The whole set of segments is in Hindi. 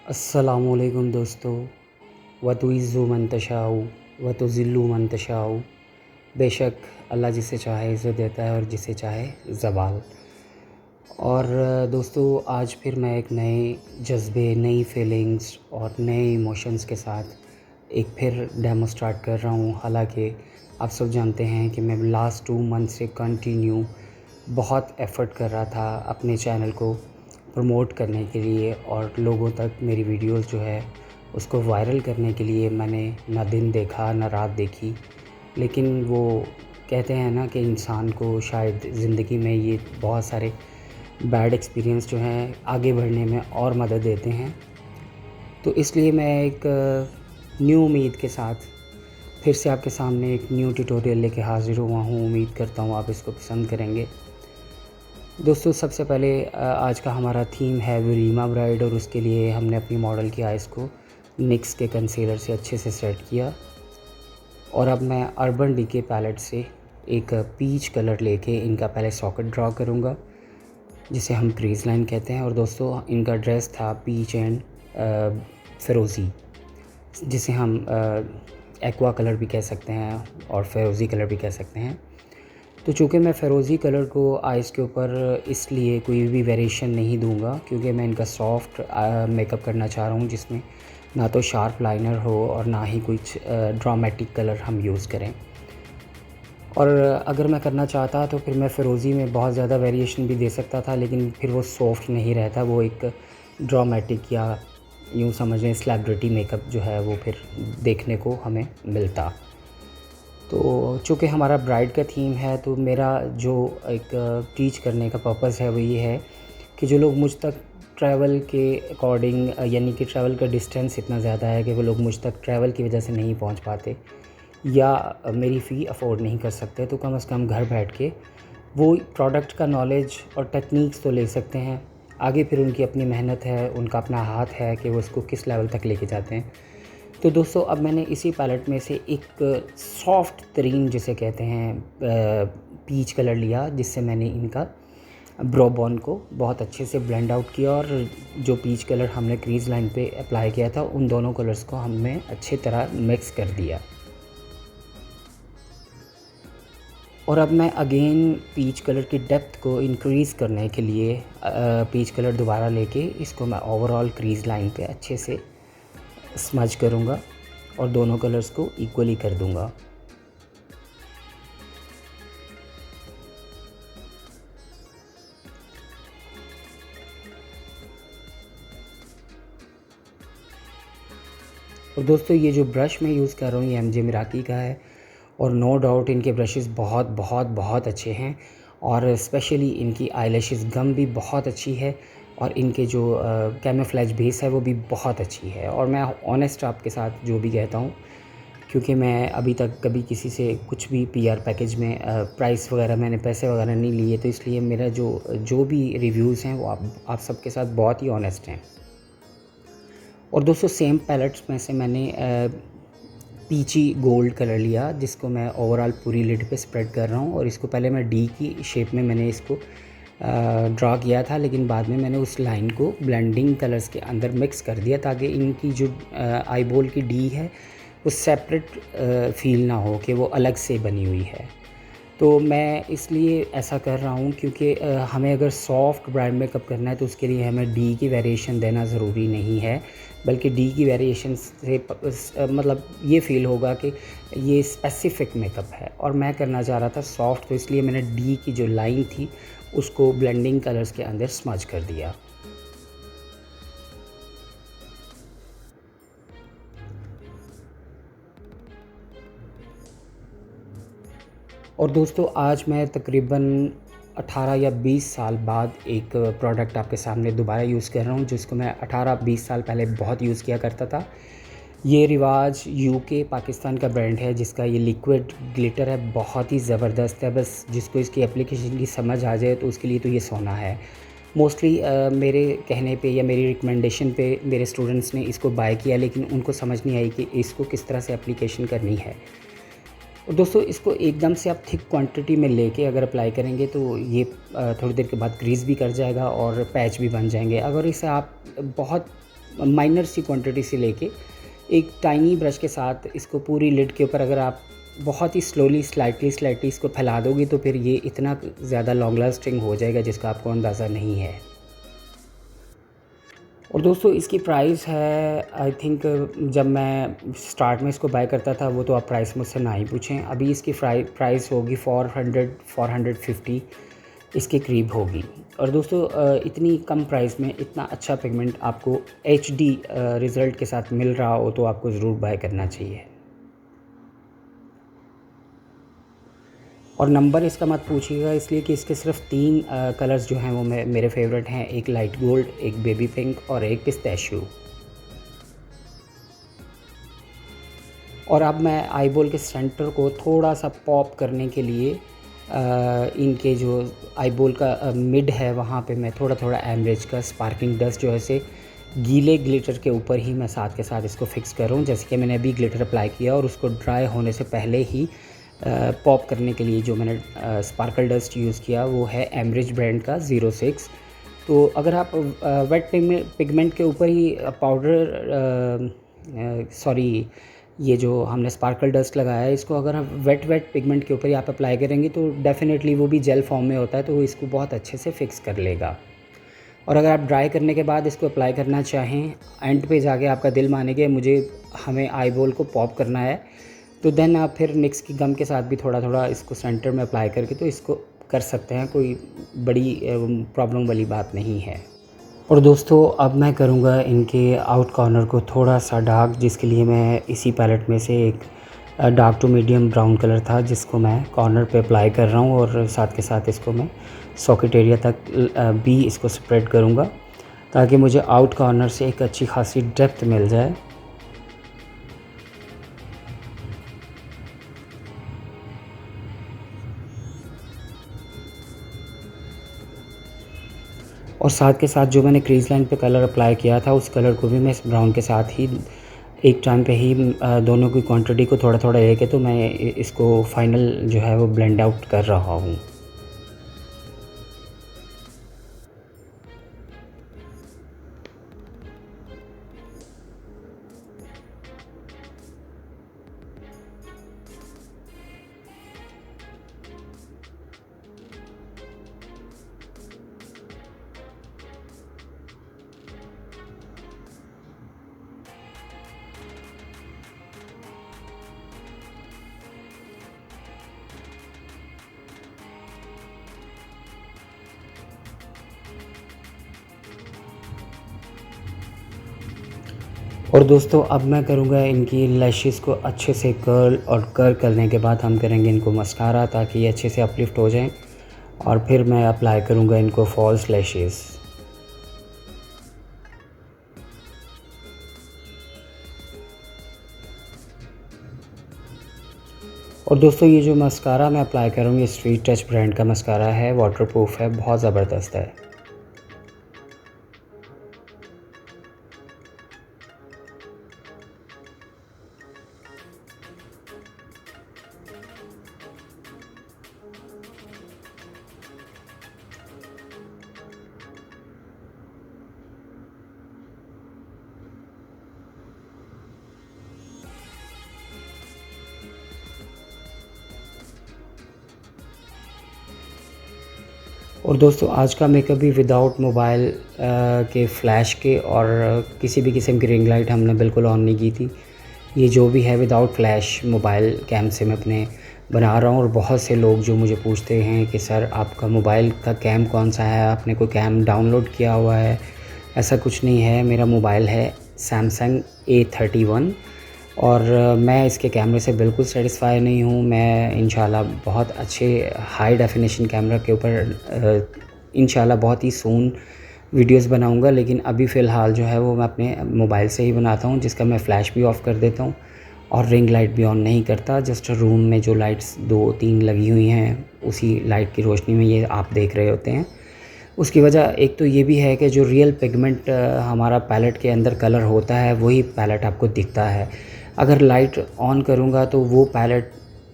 अस्सलामुअलैकुम दोस्तों। व तुइज़्ज़ु मन तशाउ व तुज़िल्लु मन तशाउ। बेशक अल्लाह जिसे चाहे इज़्ज़त देता है और जिसे चाहे ज़वाल। और दोस्तों, आज फिर मैं एक नए जज्बे, नई फीलिंग्स और नए इमोशंस के साथ एक फिर डेमो स्टार्ट कर रहा हूँ। हालांकि आप सब जानते हैं कि मैं लास्ट 2 मंथ से कंटिन्यू बहुत एफ़र्ट कर रहा था अपने चैनल को प्रमोट करने के लिए और लोगों तक मेरी वीडियोस जो है उसको वायरल करने के लिए। मैंने ना दिन देखा ना रात देखी, लेकिन वो कहते हैं ना कि इंसान को शायद ज़िंदगी में ये बहुत सारे बैड एक्सपीरियंस जो हैं आगे बढ़ने में और मदद देते हैं। तो इसलिए मैं एक न्यू उम्मीद के साथ फिर से आपके सामने एक न्यू ट्यूटोरियल लेके हाज़िर हुआ हूँ। उम्मीद करता हूँ आप इसको पसंद करेंगे। दोस्तों, सबसे पहले आज का हमारा थीम है वलीमा ब्राइड, और उसके लिए हमने अपनी मॉडल की आइज़ को निक्स के कंसीलर से अच्छे से सेट किया। और अब मैं अर्बन डिके पैलेट से एक पीच कलर लेके इनका पहले सॉकेट ड्रॉ करूँगा, जिसे हम क्रीज लाइन कहते हैं। और दोस्तों, इनका ड्रेस था पीच एंड फ़िरोज़ी, जिसे हम एक्वा कलर भी कह सकते हैं और फ़िरोज़ी कलर भी कह सकते हैं। तो चूँकि मैं फ़िरोज़ी कलर को आइज़ के ऊपर इसलिए कोई भी वेरिएशन नहीं दूंगा, क्योंकि मैं इनका सॉफ्ट मेकअप करना चाह रहा हूँ, जिसमें ना तो शार्प लाइनर हो और ना ही कुछ ड्रामेटिक कलर हम यूज़ करें। और अगर मैं करना चाहता तो फिर मैं फ़िरोज़ी में बहुत ज़्यादा वेरिएशन भी दे सकता था, लेकिन फिर वो सॉफ्ट नहीं रहता, वो एक ड्रामेटिक या यूँ समझें सेलिब्रिटी मेकअप जो है वो फिर देखने को हमें मिलता। तो चूँकि हमारा ब्राइड का थीम है, तो मेरा जो एक टीच करने का पर्पज़ है वो ये है कि जो लोग मुझ तक ट्रैवल के अकॉर्डिंग, यानी कि ट्रैवल का डिस्टेंस इतना ज़्यादा है कि वो लोग मुझ तक ट्रैवल की वजह से नहीं पहुंच पाते या मेरी फ़ी अफोर्ड नहीं कर सकते, तो कम से कम घर बैठ के वो प्रोडक्ट का नॉलेज और टेक्निक्स तो ले सकते हैं। आगे फिर उनकी अपनी मेहनत है, उनका अपना हाथ है कि वो इसको किस लेवल तक लेके जाते हैं। तो दोस्तों, अब मैंने इसी पैलेट में से एक सॉफ्ट तरीन जिसे कहते हैं पीच कलर लिया, जिससे मैंने इनका ब्रो बोन को बहुत अच्छे से ब्लेंड आउट किया। और जो पीच कलर हमने क्रीज लाइन पे अप्लाई किया था, उन दोनों कलर्स को हमने अच्छी तरह मिक्स कर दिया। और अब मैं अगेन पीच कलर की डेप्थ को इंक्रीज़ करने के लिए पीच कलर दोबारा लेके इसको मैं ओवरऑल क्रीज लाइन पे अच्छे से स्मज करूँगा और दोनों कलर्स को इक्वली कर दूँगा। और दोस्तों, ये जो ब्रश मैं यूज़ कर रहा हूँ ये एमजे मिराकी का है, और नो डाउट इनके ब्रशेस बहुत बहुत बहुत अच्छे हैं। और स्पेशली इनकी आईलैशेस गम भी बहुत अच्छी है, और इनके जो कैमोफ्लेज बेस है वो भी बहुत अच्छी है। और मैं ऑनेस्ट आपके साथ जो भी कहता हूँ, क्योंकि मैं अभी तक कभी किसी से कुछ भी पीआर पैकेज में प्राइस वगैरह मैंने पैसे वगैरह नहीं लिए, तो इसलिए मेरा जो भी रिव्यूज़ हैं वो आप सबके साथ बहुत ही ऑनेस्ट हैं। और दोस्तों, सेम पैलेट्स में से मैंने पीची गोल्ड कलर लिया, जिसको मैं ओवरऑल पूरी लिड पे स्प्रेड कर रहा हूँ। और इसको पहले मैं डी की शेप में मैंने इसको ड्रा किया था, लेकिन बाद में मैंने उस लाइन को ब्लेंडिंग कलर्स के अंदर मिक्स कर दिया, ताकि इनकी जो आई बॉल की डी है वो सेपरेट फील ना हो कि वो अलग से बनी हुई है। तो मैं इसलिए ऐसा कर रहा हूँ क्योंकि हमें अगर सॉफ्ट ब्राइड मेकअप करना है तो उसके लिए हमें डी की वेरिएशन देना ज़रूरी नहीं है, बल्कि डी की वेरिएशन से मतलब ये फ़ील होगा कि ये स्पेसिफ़िक मेकअप है। और मैं करना चाह रहा था सॉफ्ट, तो इसलिए मैंने डी की जो लाइन थी उसको ब्लेंडिंग कलर्स के अंदर स्मज कर दिया। और दोस्तों, आज मैं तकरीबन 18 या 20 साल बाद एक प्रोडक्ट आपके सामने दोबारा यूज़ कर रहा हूँ, जिसको मैं 18-20 साल पहले बहुत यूज़ किया करता था। ये रिवाज यूके पाकिस्तान का ब्रांड है, जिसका ये लिक्विड ग्लिटर है, बहुत ही ज़बरदस्त है। बस जिसको इसकी एप्लीकेशन की समझ आ जाए तो उसके लिए तो ये सोना है। मोस्टली मेरे कहने पे या मेरी रिकमेंडेशन पे मेरे स्टूडेंट्स ने इसको बाय किया, लेकिन उनको समझ नहीं आई कि इसको किस तरह से एप्लीकेशन करनी है। और दोस्तों, इसको एकदम से आप थिक क्वांटिटी में लेके अगर अप्लाई करेंगे तो ये थोड़ी देर के बाद ग्रीस भी कर जाएगा और पैच भी बन जाएंगे। अगर इसे आप बहुत माइनर सी क्वांटिटी से लेके एक टाइनी ब्रश के साथ इसको पूरी लिड के ऊपर अगर आप बहुत ही स्लोली स्लाइटली इसको फैला दोगे तो फिर ये इतना ज़्यादा लॉन्ग लास्टिंग हो जाएगा जिसका आपको अंदाज़ा नहीं है। और दोस्तों इसकी प्राइस है आई थिंक, जब मैं स्टार्ट में इसको बाय करता था वो तो आप प्राइस मुझसे ना ही पूछें, अभी इसकी प्राइस होगी 450 इसके करीब होगी। और दोस्तों इतनी कम प्राइस में इतना अच्छा पिगमेंट आपको HD रिज़ल्ट के साथ मिल रहा हो तो आपको ज़रूर बाय करना चाहिए। और नंबर इसका मत पूछिएगा इसलिए कि इसके सिर्फ 3 कलर्स जो हैं वो मेरे फेवरेट हैं, एक लाइट गोल्ड, एक बेबी पिंक और एक पिस्ताशियो। और अब मैं आईबॉल के सेंटर को थोड़ा सा पॉप करने के लिए इनके जो आईबॉल का मिड है वहाँ पे मैं थोड़ा थोड़ा एमरेज का स्पार्कलिंग डस्ट जो है से गीले ग्लिटर के ऊपर ही मैं साथ के साथ इसको फिक्स कर रहा हूँ। जैसे कि मैंने अभी ग्लिटर अप्लाई किया और उसको ड्राई होने से पहले ही पॉप करने के लिए जो मैंने स्पार्कल डस्ट यूज़ किया वो है एमरिज ब्रांड का 06। तो अगर आप वेट पिगमेंट के ऊपर ही पाउडर ये जो हमने स्पार्कल डस्ट लगाया है इसको अगर हम वेट पिगमेंट के ऊपर ही आप अप्लाई करेंगे तो डेफ़िनेटली वो भी जेल फॉर्म में होता है तो वो इसको बहुत अच्छे से फिक्स कर लेगा। और अगर आप ड्राई करने के बाद इसको अप्लाई करना चाहें, एंड पे जाके आपका दिल माने कि हमें आईबॉल को पॉप करना है, तो देन आप फिर निक्स की गम के साथ भी थोड़ा थोड़ा इसको सेंटर में अप्लाई करके तो इसको कर सकते हैं, कोई बड़ी प्रॉब्लम वाली बात नहीं है। और दोस्तों अब मैं करूँगा इनके आउट कॉर्नर को थोड़ा सा डार्क, जिसके लिए मैं इसी पैलेट में से एक dark to medium brown colour था जिसको मैं कॉर्नर पे अप्लाई कर रहा हूँ और साथ के साथ इसको मैं सॉकेट एरिया तक भी इसको स्प्रेड करूँगा ताकि मुझे आउट कॉर्नर से एक अच्छी खासी डेप्थ मिल जाए। और साथ के साथ जो मैंने क्रीज लाइन पे कलर अप्लाई किया था उस कलर को भी मैं इस ब्राउन के साथ ही एक टाइम पे ही दोनों की क्वांटिटी को थोड़ा थोड़ा लेके तो मैं इसको फाइनल जो है वो ब्लेंड आउट कर रहा हूँ। और दोस्तों अब मैं करूँगा इनकी लैशेस को अच्छे से कर्ल करने के बाद हम करेंगे इनको मस्कारा ताकि ये अच्छे से अपलिफ्ट हो जाएं और फिर मैं अप्लाई करूँगा इनको फॉल्स लैशेस। और दोस्तों ये जो मस्कारा मैं अप्लाई करूँगी ये स्वीट टच ब्रांड का मस्कारा है, वाटरप्रूफ है, बहुत ज़बरदस्त है। और दोस्तों आज का मेकअप भी विदाउट मोबाइल के फ़्लैश के और किसी भी किस्म की रिंग लाइट हमने बिल्कुल ऑन नहीं की थी। ये जो भी है विदाउट फ्लैश मोबाइल कैम से मैं अपने बना रहा हूँ। और बहुत से लोग जो मुझे पूछते हैं कि सर आपका मोबाइल का कैम कौन सा है, आपने कोई कैम डाउनलोड किया हुआ है? ऐसा कुछ नहीं है, मेरा मोबाइल है सैमसंग A31 और मैं इसके कैमरे से बिल्कुल सेटिस्फाई नहीं हूँ। मैं इंशाल्लाह बहुत अच्छे हाई डेफिनेशन कैमरा के ऊपर इंशाल्लाह बहुत ही सून वीडियोस बनाऊँगा, लेकिन अभी फ़िलहाल जो है वो मैं अपने मोबाइल से ही बनाता हूँ, जिसका मैं फ़्लैश भी ऑफ़ कर देता हूँ और रिंग लाइट भी ऑन नहीं करता। जस्ट रूम में जो लाइट्स 2-3 लगी हुई हैं उसी लाइट की रोशनी में ये आप देख रहे होते हैं। उसकी वजह एक तो ये भी है कि जो रियल पिगमेंट हमारा पैलेट के अंदर कलर होता है वही पैलेट आपको दिखता है। अगर लाइट ऑन करूँगा तो वो पैलेट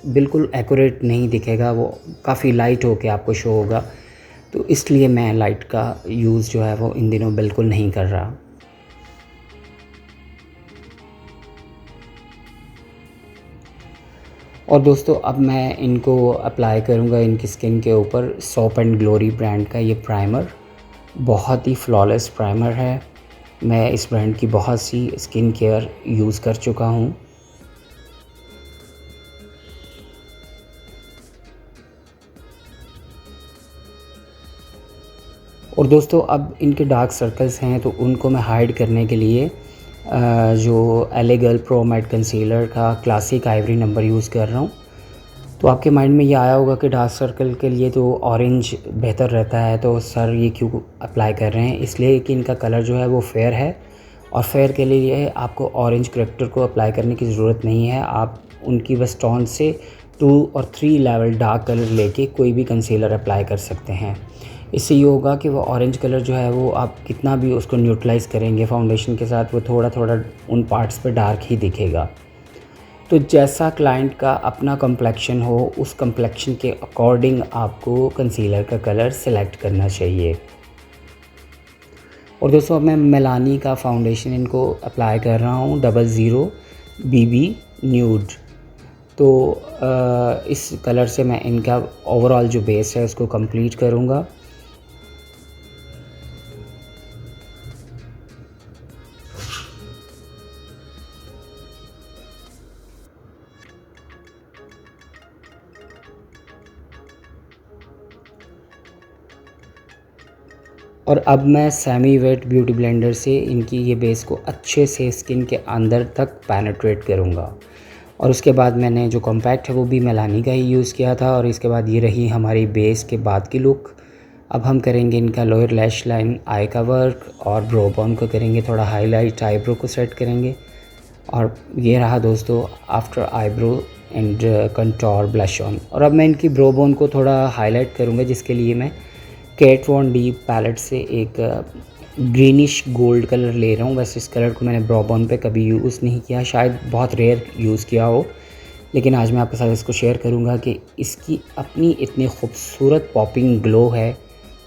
बिल्कुल एक्यूरेट नहीं दिखेगा, वो काफ़ी लाइट होके आपको शो होगा। तो इसलिए मैं लाइट का यूज़ जो है वो इन दिनों बिल्कुल नहीं कर रहा। और दोस्तों अब मैं इनको अप्लाई करूँगा इनकी स्किन के ऊपर सोप एंड ग्लोरी ब्रांड का ये प्राइमर। बहुत ही फ्लॉलेस प्राइमर है। मैं इस ब्रांड की बहुत सी स्किन केयर यूज़ कर चुका हूँ। और दोस्तों अब इनके डार्क सर्कल्स हैं तो उनको मैं हाइड करने के लिए जो LA girl pro matte concealer का क्लासिक आइवरी नंबर यूज़ कर रहा हूँ। तो आपके माइंड में ये आया होगा कि डार्क सर्कल के लिए तो ऑरेंज बेहतर रहता है, तो सर ये क्यों अप्लाई कर रहे हैं? इसलिए कि इनका कलर जो है वो फेयर है और फेयर के लिए आपको ऑरेंज करेक्टर को अप्लाई करने की ज़रूरत नहीं है। आप उनकी बस टोन से 2 और 3 लेवल डार्क कलर लेके कोई भी कंसीलर अप्लाई कर सकते हैं। इससे ये होगा कि वो ऑरेंज कलर जो है वो आप कितना भी उसको न्यूट्रलाइज़ करेंगे फाउंडेशन के साथ, वो थोड़ा थोड़ा उन पार्ट्स पे डार्क ही दिखेगा। तो जैसा क्लाइंट का अपना कम्प्लेक्शन हो, उस कम्प्लेक्शन के अकॉर्डिंग आपको कंसीलर का कलर सेलेक्ट करना चाहिए। और दोस्तों अब मैं मेलानी का फाउंडेशन इनको अप्लाई कर रहा हूँ 00 BB न्यूड। तो इस कलर से मैं इनका ओवरऑल जो बेस है उसको कंप्लीट करूँगा। और अब मैं सेमी वेट ब्यूटी ब्लेंडर से इनकी ये बेस को अच्छे से स्किन के अंदर तक पेनिट्रेट करूँगा। और उसके बाद मैंने जो कॉम्पैक्ट है वो भी मेलानी का ही यूज़ किया था। और इसके बाद ये रही हमारी बेस के बाद की लुक। अब हम करेंगे इनका लोअर लैश लाइन, आई का वर्क और ब्रो बोन को करेंगे थोड़ा हाईलाइट, आईब्रो को सेट करेंगे। और ये रहा दोस्तों after eyebrow and contour blush on. और अब मैं इनकी ब्रो बोन को थोड़ा हाईलाइट करूँगा, जिसके लिए मैं कैट वॉन डी पैलेट से एक ग्रीनिश गोल्ड कलर ले रहा हूँ। वैसे इस कलर को मैंने ब्रो बोन पे कभी यूज़ नहीं किया, शायद बहुत रेयर यूज़ किया हो, लेकिन आज मैं आपके साथ इसको शेयर करूँगा कि इसकी अपनी इतनी खूबसूरत पॉपिंग ग्लो है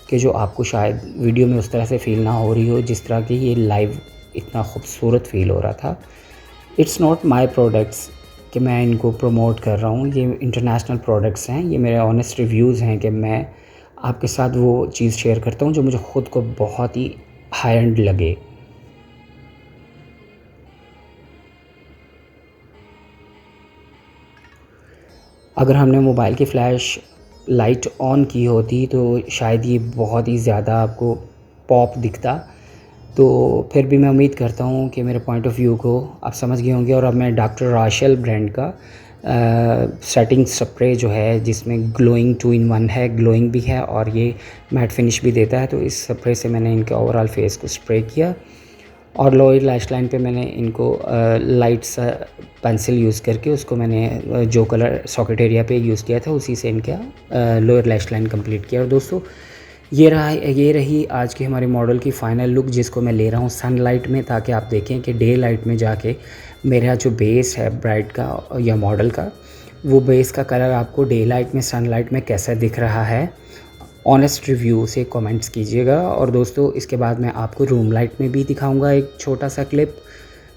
कि जो आपको शायद वीडियो में उस तरह से फ़ील ना हो रही हो जिस तरह की ये लाइव इतना खूबसूरत फ़ील हो रहा था। इट्स नॉट माई प्रोडक्ट्स कि मैं इनको प्रमोट कर रहा हूँ, ये इंटरनेशनल प्रोडक्ट्स हैं। ये मेरे ऑनेस्ट रिव्यूज़ हैं कि मैं आपके साथ वो चीज़ शेयर करता हूँ जो मुझे ख़ुद को बहुत ही हाई एंड लगे। अगर हमने मोबाइल की फ़्लैश लाइट ऑन की होती तो शायद ये बहुत ही ज़्यादा आपको पॉप दिखता। तो फिर भी मैं उम्मीद करता हूँ कि मेरे पॉइंट ऑफ व्यू को आप समझ गए होंगे। और अब मैं डॉक्टर राशेल ब्रांड का सेटिंग स्प्रे जो है, जिसमें ग्लोइंग 2 in 1 है, ग्लोइंग भी है और ये मैट फिनिश भी देता है, तो इस स्प्रे से मैंने इनके ओवरऑल फेस को स्प्रे किया। और लोअर लैश लाइन पे मैंने इनको लाइट सा पेंसिल यूज़ करके उसको मैंने जो कलर सॉकेट एरिया पे यूज़ किया था उसी से इनका लोअर लैश लाइन कंप्लीट किया। और दोस्तों ये रही आज की हमारे मॉडल की फ़ाइनल लुक, जिसको मैं ले रहा हूँ सनलाइट में, ताकि आप देखें कि डे लाइट में जाके मेरा जो बेस है ब्राइड का या मॉडल का, वो बेस का कलर आपको डे लाइट में सनलाइट में कैसा दिख रहा है। ऑनेस्ट रिव्यू से कमेंट्स कीजिएगा। और दोस्तों इसके बाद मैं आपको रूम लाइट में भी दिखाऊंगा एक छोटा सा क्लिप,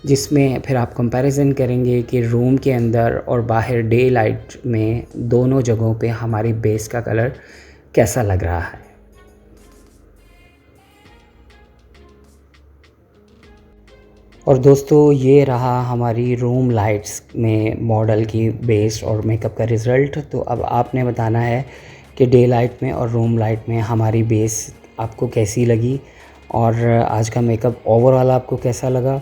जिसमें फिर आप कंपैरिजन करेंगे कि रूम के अंदर और बाहर डे लाइट में दोनों जगहों पे हमारी बेस का कलर कैसा लग रहा है। और दोस्तों ये रहा हमारी रूम लाइट्स में मॉडल की बेस और मेकअप का रिज़ल्ट। तो अब आपने बताना है कि डे लाइट में और रूम लाइट में हमारी बेस आपको कैसी लगी और आज का मेकअप ओवरऑल आपको कैसा लगा।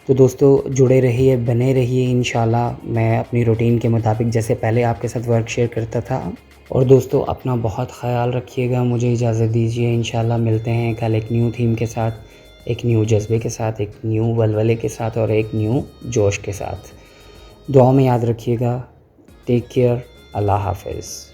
तो दोस्तों जुड़े रहिए, बने रहिए। इंशाल्लाह मैं अपनी रूटीन के मुताबिक जैसे पहले आपके साथ वर्क शेयर करता था। और दोस्तों अपना बहुत ख़याल रखिएगा, मुझे इजाज़त दीजिए। इंशाल्लाह मिलते हैं कल एक न्यू थीम के साथ, एक न्यू जज्बे के साथ, एक न्यू वलवले के साथ और एक न्यू जोश के साथ। दुआ में याद रखिएगा। Take care. अल्लाह हाफ़िज़।